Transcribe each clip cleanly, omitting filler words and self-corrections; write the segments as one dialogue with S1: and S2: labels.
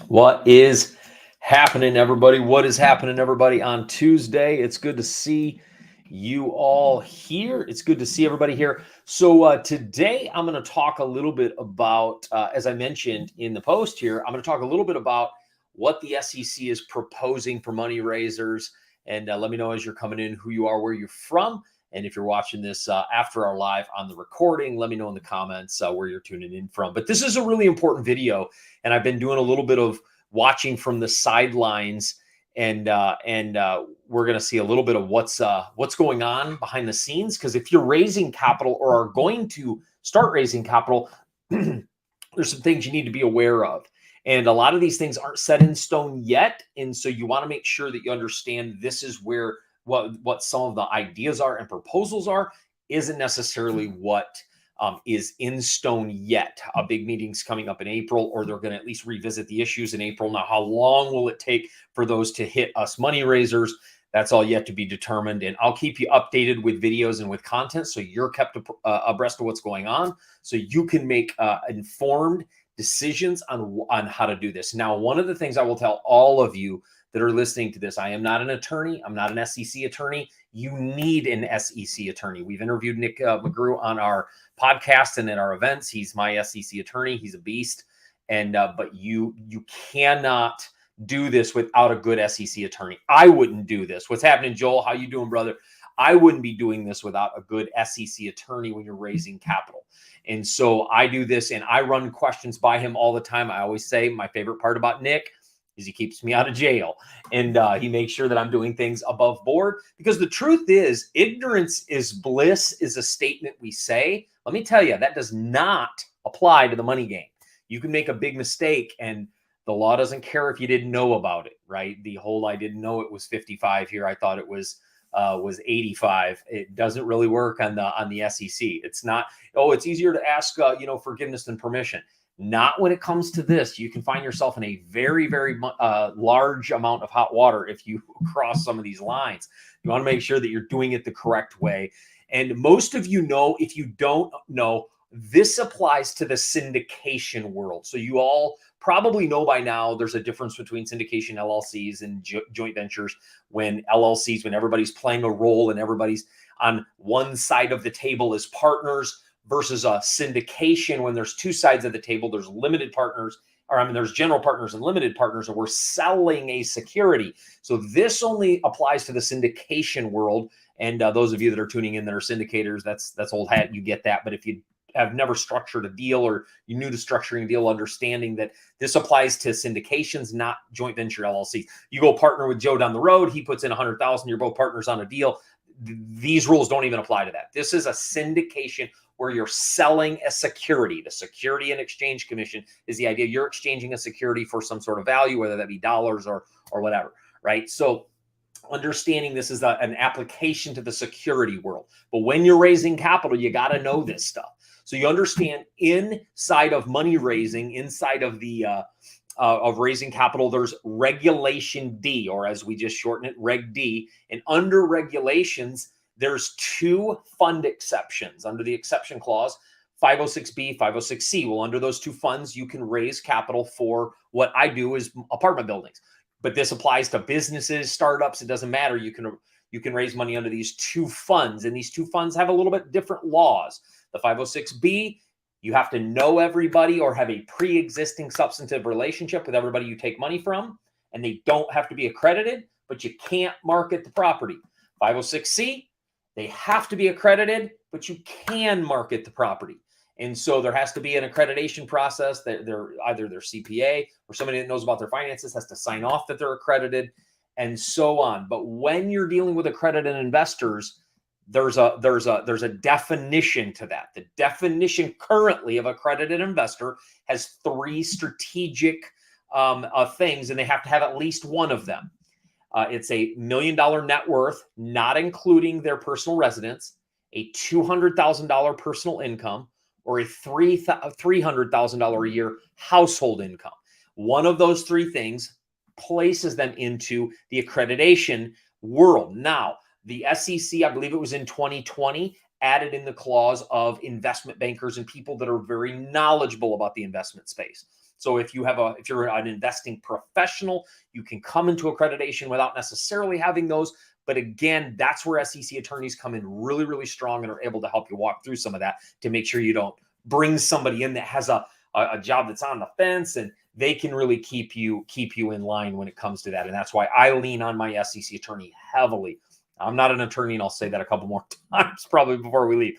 S1: What is happening, everybody? What is happening, everybody, on Tuesday? It's good to see you all here. It's good to see everybody here. So, today I'm going to talk a little bit about, as I mentioned in the post here, I'm going to talk a little bit about what the SEC is proposing for money raisers. And let me know as you're coming in who you are, where you're from. And if you're watching this after our live on the recording, let me know in the comments where you're tuning in from. But this is a really important video, and I've been doing a little bit of watching from the sidelines, and we're going to see a little bit of what's going on behind the scenes. Because if you're raising capital or are going to start raising capital, there's some things you need to be aware of. And a lot of these things aren't set in stone yet. And so you want to make sure that you understand this is where what some of the ideas are and proposals are isn't necessarily what is in stone yet. A big meeting's coming up in April, or they're going to at least revisit the issues in April. Now, how long will it take for those to hit us money raisers? That's all yet to be determined. And I'll keep you updated with videos and with content so you're kept abreast of what's going on, so you can make informed decisions on how to do this. Now, one of the things I will tell all of you that are listening to this, I am not an attorney. I'm not an SEC attorney. You need an SEC attorney. We've interviewed Nick McGrew on our podcast and at our events. He's my SEC attorney. He's a beast. And but you cannot do this without a good SEC attorney. I wouldn't do this. What's happening, Joel? How you doing, brother? I wouldn't be doing this without a good SEC attorney when you're raising capital. And so I do this, and I run questions by him all the time. I always say my favorite part about Nick is he keeps me out of jail, and he makes sure that I'm doing things above board, because the truth is ignorance is bliss is a statement we say. Let me tell you, that does not apply to the money game. You can make a big mistake and the law doesn't care if you didn't know about it, right? The whole I didn't know it was 55 here, I thought it was 85. It doesn't really work on the SEC. It's not, oh, it's easier to ask forgiveness than permission. Not when it comes to this. You can find yourself in a very, very large amount of hot water if you cross some of these lines. You want to make sure that you're doing it the correct way. And most of you know, if you don't know, this applies to the syndication world. So you all probably know by now there's a difference between syndication LLCs and joint ventures. When LLCs, when everybody's playing a role and everybody's on one side of the table as partners, versus a syndication when there's two sides of the table. There's limited partners, there's general partners and limited partners, and we're selling a security. So this only applies to the syndication world. And those of you that are tuning in that are syndicators, that's old hat. You get that. But if you have never structured a deal, or you're new to structuring a deal, understanding that this applies to syndications, not joint venture LLCs. You go partner with Joe down the road, he puts in 100,000, you're both partners on a deal. These rules don't even apply to that. This is a syndication where you're selling a security. The Security and Exchange Commission is the idea you're exchanging a security for some sort of value, whether that be dollars or whatever, right? So understanding this is an application to the security world. But when you're raising capital, you got to know this stuff. So you understand inside of money raising, inside of the of raising capital, there's Regulation D, or as we just shorten it, Reg D. And under regulations, there's two fund exceptions under the exception clause, 506B, 506C. Well, under those two funds, you can raise capital for what I do is apartment buildings. But this applies to businesses, startups. It doesn't matter. You can raise money under these two funds, and these two funds have a little bit different laws. The 506B, you have to know everybody or have a pre-existing substantive relationship with everybody you take money from, and they don't have to be accredited, but you can't market the property. 506C, they have to be accredited, but you can market the property. And so there has to be an accreditation process that either their CPA or somebody that knows about their finances has to sign off that they're accredited, and so on. But when you're dealing with accredited investors, there's a definition to that. The definition currently of accredited investor has three strategic things, and they have to have at least one of them. It's a $1 million net worth, not including their personal residence, a $200,000 personal income, or a $300,000 a year household income. One of those three things places them into the accreditation world. Now, the SEC, I believe it was in 2020, added in the clause of investment bankers and people that are very knowledgeable about the investment space. So if you're an investing professional, you can come into accreditation without necessarily having those. But again, that's where SEC attorneys come in really, really strong and are able to help you walk through some of that to make sure you don't bring somebody in that has a job that's on the fence, and they can really keep you in line when it comes to that. And that's why I lean on my SEC attorney heavily. I'm not an attorney, and I'll say that a couple more times probably before we leave.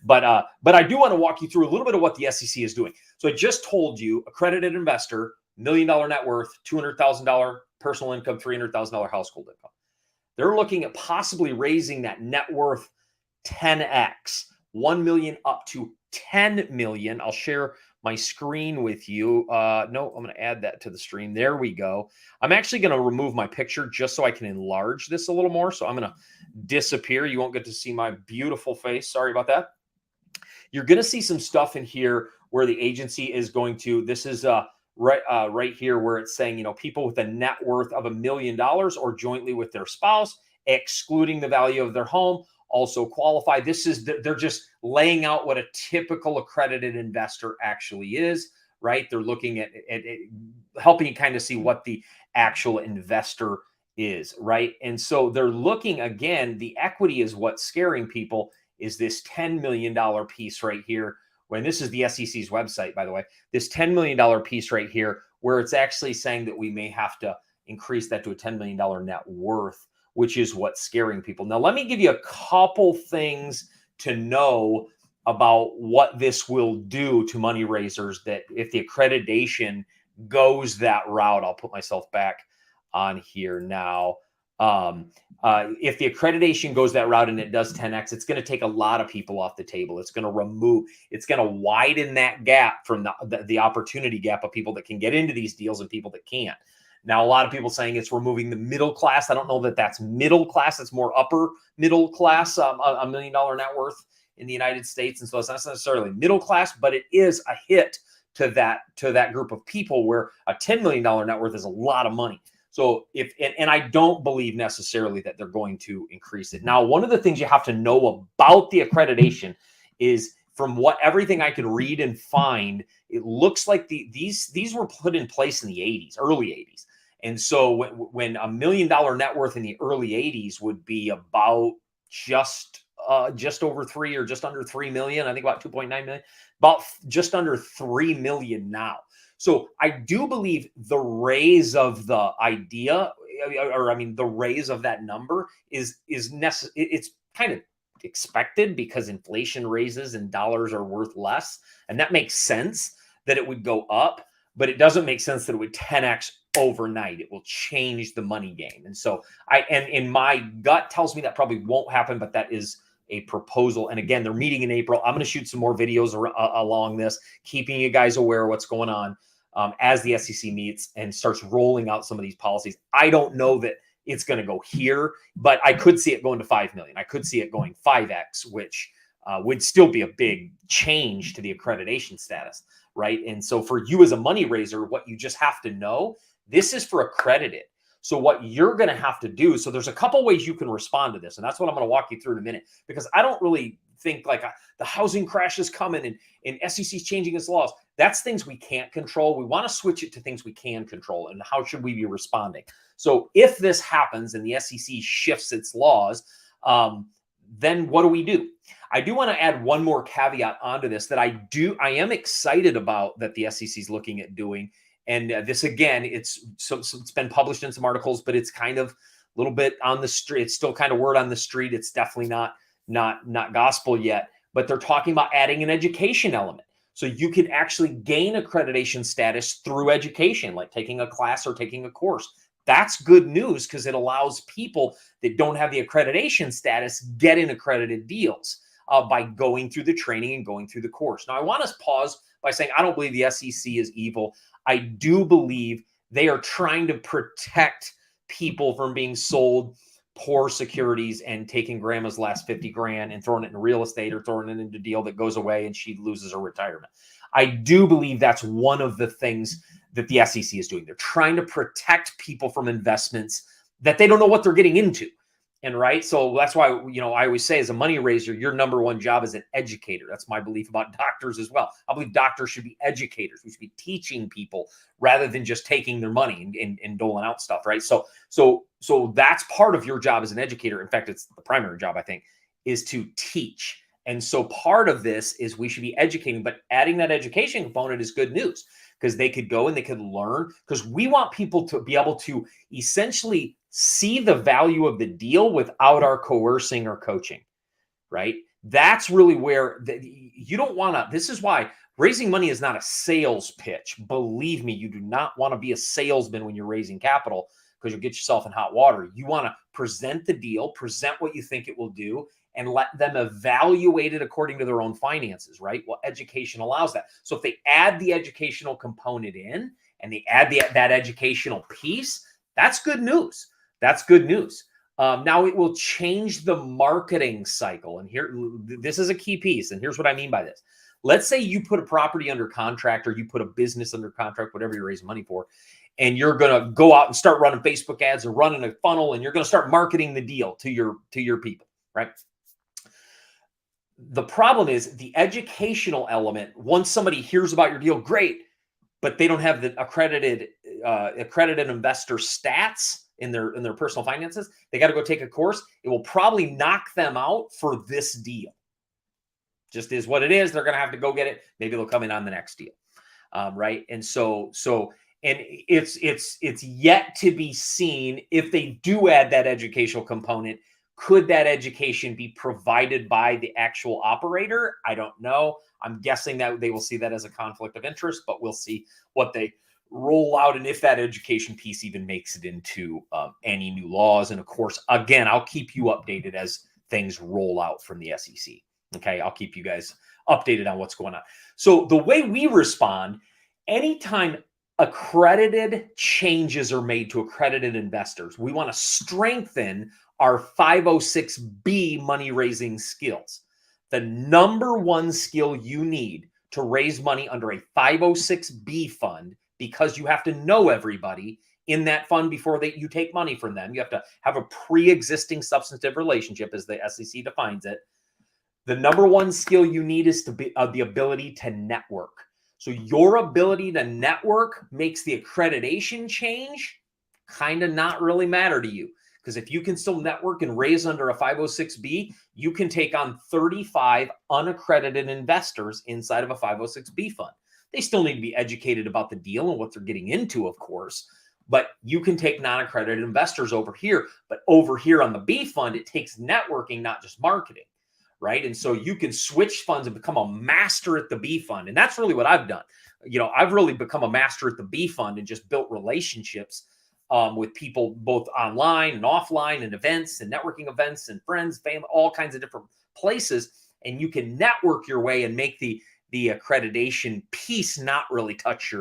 S1: But I do want to walk you through a little bit of what the SEC is doing. So I just told you, accredited investor, $1 million net worth, $200,000 personal income, $300,000 household income. They're looking at possibly raising that net worth 10x, 1 million up to 10 million. I'll share my screen with you. No, I'm going to add that to the stream. There we go. I'm actually going to remove my picture just so I can enlarge this a little more. So I'm going to disappear. You won't get to see my beautiful face. Sorry about that. You're going to see some stuff in here where the agency is going to, this is right here where it's saying, people with a net worth of $1 million or jointly with their spouse, excluding the value of their home, also qualify. They're just laying out what a typical accredited investor actually is, right? They're looking at helping you kind of see what the actual investor is, right? And so they're looking, again, the equity is what's scaring people, is this $10 million piece right here. When this is the SEC's website, by the way, this $10 million piece right here, where it's actually saying that we may have to increase that to a $10 million net worth, which is what's scaring people. Now, let me give you a couple things to know about what this will do to money raisers, that if the accreditation goes that route, I'll put myself back on here now. If the accreditation goes that route and it does 10x, it's going to take a lot of people off the table. It's going to widen that gap from the opportunity gap of people that can get into these deals and people that can't. Now, a lot of people saying it's removing the middle class. I don't know that that's middle class. It's more upper middle class, $1 million net worth in the United States. And so it's not necessarily middle class, but it is a hit to that group of people where a $10 million net worth is a lot of money. So and I don't believe necessarily that they're going to increase it. Now, one of the things you have to know about the accreditation is, from everything I could read and find, it looks like these were put in place in the 80s, early 80s. And so when $1 million net worth in the early 80s would be about just over 3 or just under 3 million, I think about 2.9 million, about just under 3 million now. So I do believe the raise of the idea, the raise of that number is necessary. It's kind of expected because inflation raises and dollars are worth less. And that makes sense that it would go up, but it doesn't make sense that it would 10x overnight. It will change the money game. And so in my gut tells me that probably won't happen, but that is a proposal. And again, they're meeting in April. I'm going to shoot some more videos along this, keeping you guys aware of what's going on as the SEC meets and starts rolling out some of these policies. I don't know that it's going to go here, but I could see it going to 5 million. I could see it going 5x, which would still be a big change to the accreditation status, right? And so for you as a money raiser, what you just have to know, this is for accredited. So what you're going to have to do, so there's a couple ways you can respond to this, and that's what I'm going to walk you through in a minute, because I don't really think like the housing crash is coming and SEC's changing its laws. That's things we can't control. We want to switch it to things we can control, and how should we be responding? So if this happens and the SEC shifts its laws, then what do? I do want to add one more caveat onto this that I am excited about that the SEC is looking at doing. And this, again, it's been published in some articles, but it's kind of a little bit on the street. It's still kind of word on the street. It's definitely not gospel yet, but they're talking about adding an education element. So you could actually gain accreditation status through education, like taking a class or taking a course. That's good news because it allows people that don't have the accreditation status get in accredited deals by going through the training and going through the course. Now, I want to pause by saying I don't believe the SEC is evil. I do believe they are trying to protect people from being sold poor securities and taking grandma's last 50 grand and throwing it in real estate or throwing it into a deal that goes away and she loses her retirement. I do believe that's one of the things that the SEC is doing. They're trying to protect people from investments that they don't know what they're getting into. And right. So that's why, I always say as a money raiser, your number one job is an educator. That's my belief about doctors as well. I believe doctors should be educators. We should be teaching people rather than just taking their money and doling out stuff. Right. So that's part of your job as an educator. In fact, it's the primary job, I think, is to teach. And so part of this is we should be educating, but adding that education component is good news because they could go and they could learn, because we want people to be able to essentially see the value of the deal without our coercing or coaching, right? That's really where you don't want to. This is why raising money is not a sales pitch. Believe me, you do not want to be a salesman when you're raising capital, because you'll get yourself in hot water. You want to present the deal, present what you think it will do, and let them evaluate it according to their own finances, right? Well, education allows that. So if they add the educational component in and they add that educational piece, that's good news. That's good news. Now it will change the marketing cycle. And here, this is a key piece. And here's what I mean by this. Let's say you put a property under contract, or you put a business under contract, whatever you're raising money for, and you're going to go out and start running Facebook ads or running a funnel, and you're going to start marketing the deal to your people, right? The problem is the educational element. Once somebody hears about your deal, great, but they don't have the accredited investor stats in their personal finances. They got to go take a course. It will probably knock them out for this deal. Just is what it is. They're going to have to go get it. Maybe they'll come in on the next deal, right? And so it's yet to be seen if they do add that educational component. Could that education be provided by the actual operator? I don't know. I'm guessing that they will see that as a conflict of interest, but we'll see what they roll out and if that education piece even makes it into any new laws. And of course, again, I'll keep you updated as things roll out from the SEC. Okay, I'll keep you guys updated on what's going on. So the way we respond, anytime accredited changes are made to accredited investors, we want to strengthen our 506B money raising skills. The number one skill you need to raise money under a 506B fund, because you have to know everybody in that fund before you take money from them. You have to have a pre-existing substantive relationship, as the SEC defines it. The number one skill you need is the ability to network. So your ability to network makes the accreditation change kind of not really matter to you. Because if you can still network and raise under a 506B, you can take on 35 unaccredited investors inside of a 506B fund. They still need to be educated about the deal and what they're getting into, of course. But you can take non-accredited investors over here. But over here on the B fund, it takes networking, not just marketing, right? And so you can switch funds and become a master at the B fund. And that's really what I've done. I've really become a master at the B fund and just built relationships with people both online and offline, and events and networking events and friends, family, all kinds of different places. And you can network your way and make the accreditation piece not really touch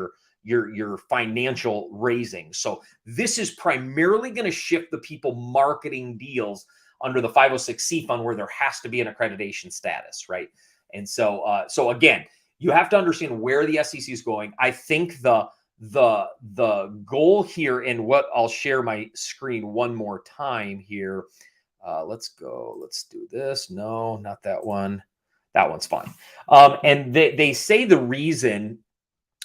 S1: your financial raising. So this is primarily going to shift the people marketing deals under the 506C fund, where there has to be an accreditation status, right? And so again, you have to understand where the SEC is going. I think the goal here, and what I'll share my screen one more time here. Let's go. Let's do this. No, not that one. That one's fine. And they say the reason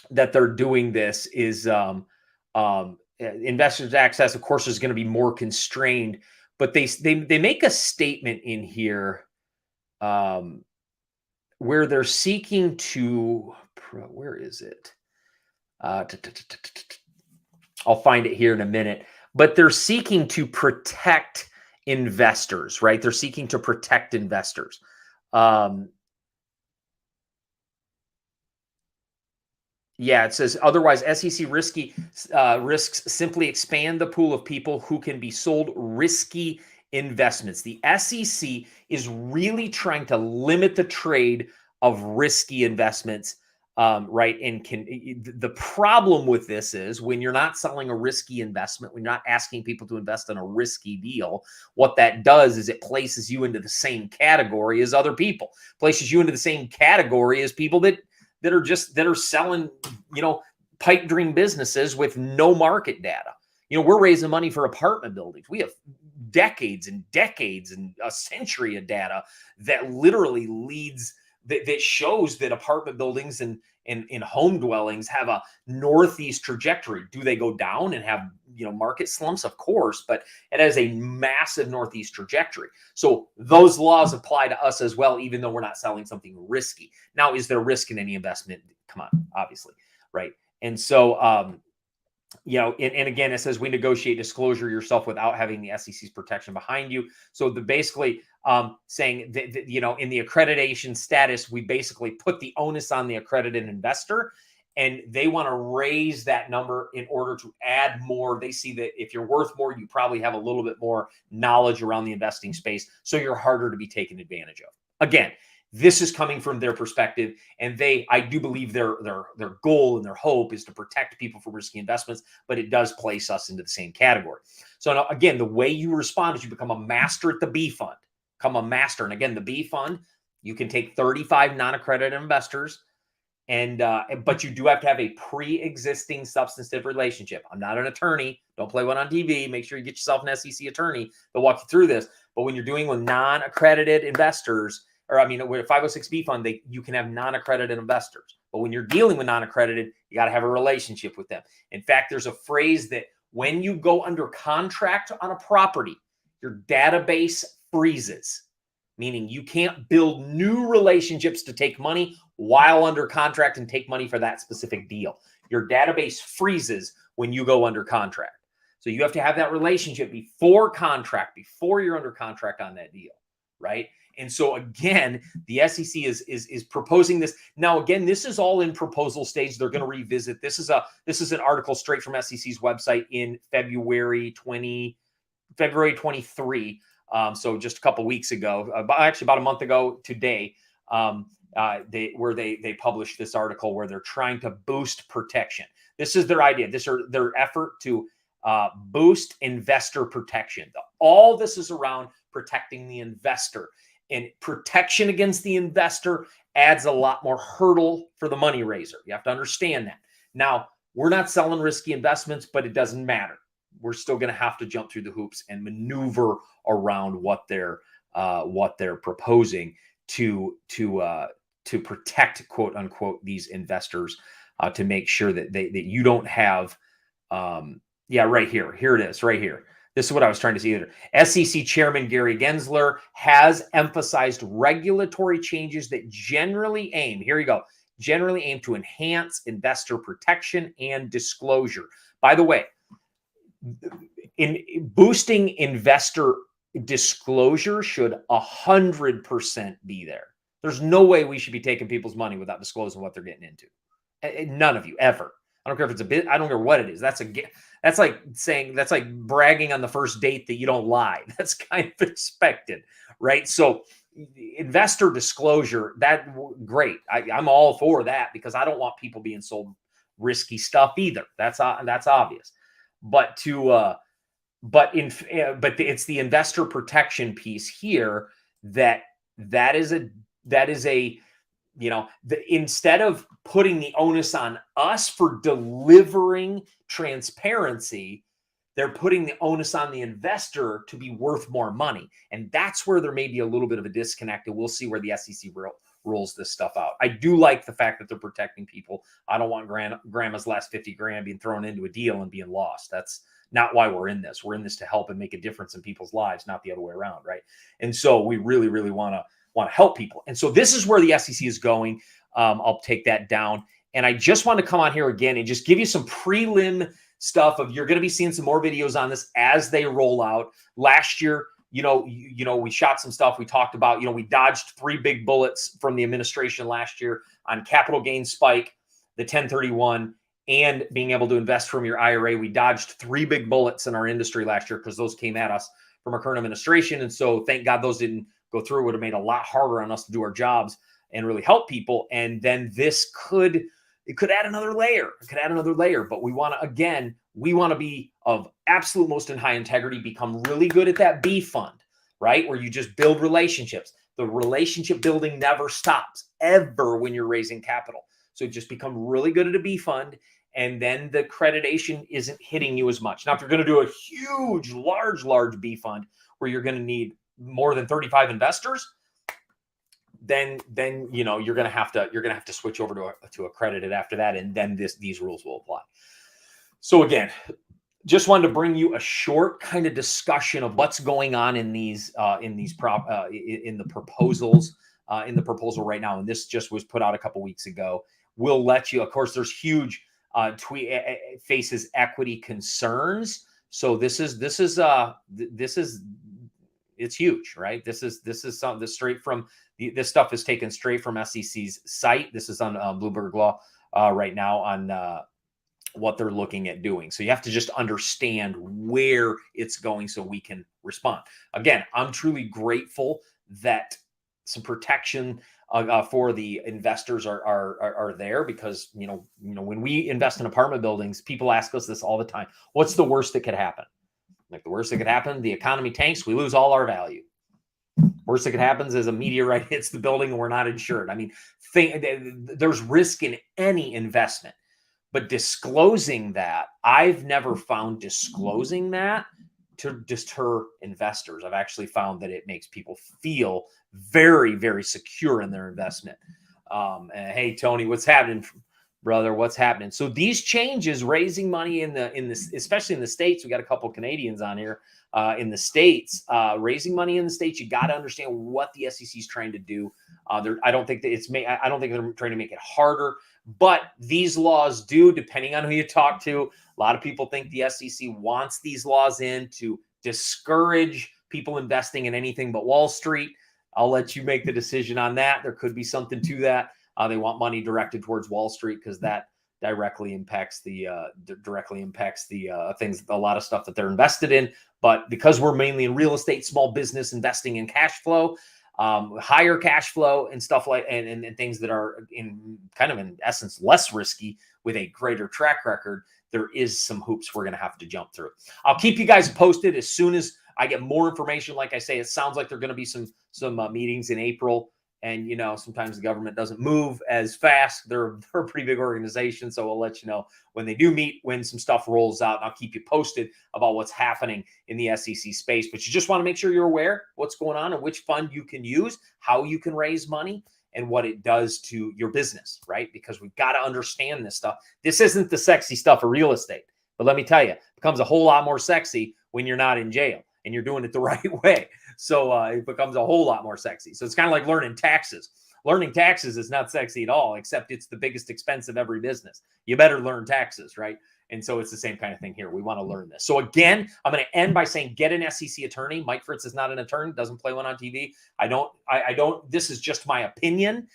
S1: that they're doing this is investors' access, of course, is going to be more constrained. But they make a statement in here where they're seeking to, where is it? I'll find it here in a minute. But they're seeking to protect investors, right? They're seeking to protect investors. Yeah, it says otherwise SEC risks simply expand the pool of people who can be sold risky investments. The SEC is really trying to limit the trade of risky investments, right? And the problem with this is when you're not selling a risky investment, when you're not asking people to invest in a risky deal, what that does is it places you into the same category as other people, places you into the same category as people that are selling, pipe dream businesses with no market data. We're raising money for apartment buildings. We have decades and decades and a century of data that literally leads that shows that apartment buildings and in home dwellings have a northeast trajectory. Do they go down and have market slumps? Of course, but it has a massive northeast trajectory. So those laws apply to us as well, even though we're not selling something risky. Now, is there risk in any investment? Come on, obviously, right? And so and again, it says we negotiate disclosure yourself without having the SEC's protection behind you. So basically saying that, in the accreditation status, we basically put the onus on the accredited investor, and they want to raise that number in order to add more. They see that if you're worth more, you probably have a little bit more knowledge around the investing space, so you're harder to be taken advantage of. Again, this is coming from their perspective, and I do believe their goal and their hope is to protect people from risky investments, but it does place us into the same category. So now, again, the way you respond is you become a master at the B fund. Become a master. And again, the B fund, you can take 35 non-accredited investors, but you do have to have a pre-existing substantive relationship. I'm not an attorney. Don't play one on TV. Make sure you get yourself an SEC attorney. They'll walk you through this. But when you're doing with non-accredited investors, with a 506B fund, you can have non-accredited investors. But when you're dealing with non-accredited, you got to have a relationship with them. In fact, there's a phrase that when you go under contract on a property, your database freezes, meaning you can't build new relationships to take money while under contract and take money for that specific deal. Your database freezes when you go under contract. So you have to have that relationship before contract, before you're under contract on that deal, right? And so again, the SEC is proposing this. Now, again, this is all in proposal stage. They're going to revisit. This is an article straight from SEC's website in February 23. So just a couple weeks ago, actually about a month ago today, they published this article where they're trying to boost protection. This is their idea. This is their effort to boost investor protection. All this is around protecting the investor. And protection against the investor adds a lot more hurdle for the money raiser. You have to understand that. Now, we're not selling risky investments, but it doesn't matter. We're still going to have to jump through the hoops and maneuver around what they're proposing to protect, quote unquote, these investors, to make sure that that you don't have. Right here. Here it is, right here. This is what I was trying to see. SEC Chairman Gary Gensler has emphasized regulatory changes that generally aim to enhance investor protection and disclosure. By the way, in boosting investor disclosure should 100% be there. There's no way we should be taking people's money without disclosing what they're getting into. None of you ever. I don't care if it's a bit. I don't care what it is. That's like bragging on the first date that you don't lie. That's kind of expected, right? So investor disclosure, great. I'm all for that because I don't want people being sold risky stuff either. That's obvious. But it's the investor protection piece here that is a instead of putting the onus on us for delivering transparency, they're putting the onus on the investor to be worth more money. And that's where there may be a little bit of a disconnect, and we'll see where the SEC rolls this stuff out. I do like the fact that they're protecting people. I don't want grandma's last 50 grand being thrown into a deal and being lost. That's not why we're in this. We're in this to help and make a difference in people's lives, not the other way around, right? And so we really, really want to help people. And so this is where the SEC is going. I'll take that down. And I just want to come on here again and just give you some prelim stuff you're going to be seeing some more videos on this as they roll out. Last year, we shot some stuff. We talked about, we dodged 3 big bullets from the administration last year on capital gain spike, the 1031, and being able to invest from your IRA. We dodged 3 big bullets in our industry last year because those came at us from our current administration. And so thank God those didn't go through. It would have made a lot harder on us to do our jobs and really help people. And then this could add another layer. It could add another layer. But we want to be of absolute most in high integrity, become really good at that B fund, right? Where you just build relationships. The relationship building never stops ever when you're raising capital. So just become really good at a B fund and then the accreditation isn't hitting you as much. Now, if you're going to do a huge, large B fund where you're going to need more than 35 investors, then you're going to have to switch over to accredited after that, and then these rules will apply. So again, just wanted to bring you a short kind of discussion of what's going on in the proposals, in the proposal right now. And this just was put out a couple weeks ago. We'll let you, of course, there's huge faces equity concerns. So it's huge, right? This is straight from this stuff is taken straight from SEC's site. This is on Bloomberg Law right now on what they're looking at doing. So you have to just understand where it's going so we can respond. Again, I'm truly grateful that some protection for the investors are there, because when we invest in apartment buildings, people ask us this all the time: what's the worst that could happen? Like, the worst that could happen, the economy tanks, we lose all our value. Worst that could happen is a meteorite hits the building and we're not insured. I mean, there's risk in any investment. But disclosing that, I've never found disclosing that to deter investors. I've actually found that it makes people feel very, very secure in their investment. And hey, Tony, what's happening, brother? What's happening? So these changes, raising money in this, especially in the States, we got a couple of Canadians on here. In the States, raising money in the States, you got to understand what the SEC is trying to do. I don't think I don't think they're trying to make it harder. But these laws do, depending on who you talk to. A lot of people think the SEC wants these laws in to discourage people investing in anything but Wall Street. I'll let you make the decision on that. There could be something to that. They want money directed towards Wall Street because that directly impacts the things, a lot of stuff that they're invested in. But because we're mainly in real estate, small business, investing in cash flow, higher cash flow and stuff like, and things that are in essence less risky with a greater track record, there is some hoops we're going to have to jump through. I'll keep you guys posted as soon as I get more information. Like I say, it sounds like there are going to be some meetings in April. And, sometimes the government doesn't move as fast. They're a pretty big organization. So I'll let you know when they do meet, when some stuff rolls out, and I'll keep you posted about what's happening in the SEC space. But you just want to make sure you're aware what's going on and which fund you can use, how you can raise money, and what it does to your business, right? Because we've got to understand this stuff. This isn't the sexy stuff of real estate. But let me tell you, it becomes a whole lot more sexy when you're not in jail and you're doing it the right way. So it becomes a whole lot more sexy. So it's kind of like learning taxes. Learning taxes is not sexy at all, except it's the biggest expense of every business. You better learn taxes, right? And so it's the same kind of thing here. We want to learn this. So again, I'm going to end by saying, get an SEC attorney. Mike Fritz is not an attorney, doesn't play one on TV. I don't, this is just my opinion.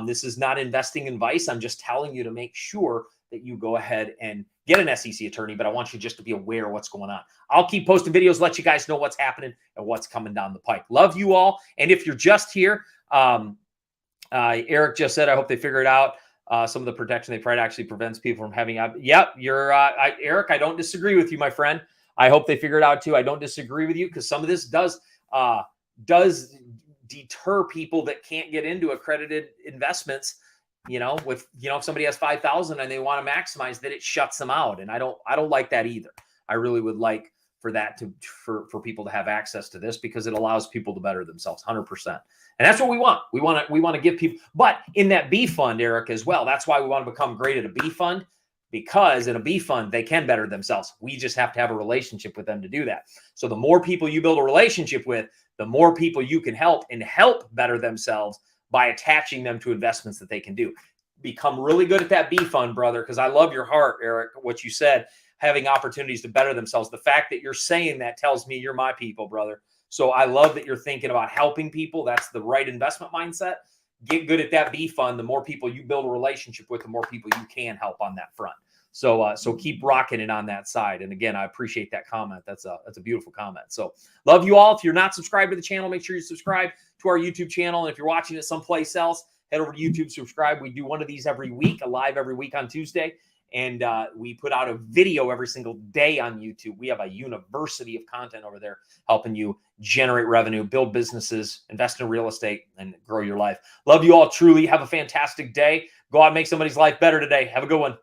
S1: This is not investing advice. I'm just telling you to make sure that you go ahead and get an SEC attorney, but I want you just to be aware of what's going on. I'll keep posting videos, let you guys know what's happening and what's coming down the pike. Love you all. And if you're just here, Eric just said, I hope they figure it out. Some of the protection they provide actually prevents people from having, yep, you're, Eric, I don't disagree with you, my friend. I hope they figure it out too. I don't disagree with you, because some of this does deter people that can't get into accredited investments. If somebody has 5,000 and they want to maximize that, it shuts them out. And I don't like that either. I really would like for that for people to have access to this, because it allows people to better themselves 100%. And that's what we want. We want to give people, but in that B fund, Eric, as well. That's why we want to become great at a B fund, because in a B fund, they can better themselves. We just have to have a relationship with them to do that. So the more people you build a relationship with, the more people you can help better themselves by attaching them to investments that they can do. Become really good at that B fund, brother, because I love your heart, Eric, what you said, having opportunities to better themselves. The fact that you're saying that tells me you're my people, brother. So I love that you're thinking about helping people. That's the right investment mindset. Get good at that B fund. The more people you build a relationship with, the more people you can help on that front. So keep rocking it on that side. And again, I appreciate that comment. That's a beautiful comment. So love you all. If you're not subscribed to the channel, make sure you subscribe to our YouTube channel. And if you're watching it someplace else, head over to YouTube, subscribe. We do one of these every week, live every week on Tuesday. And we put out a video every single day on YouTube. We have a university of content over there helping you generate revenue, build businesses, invest in real estate, and grow your life. Love you all truly. Have a fantastic day. Go out and make somebody's life better today. Have a good one.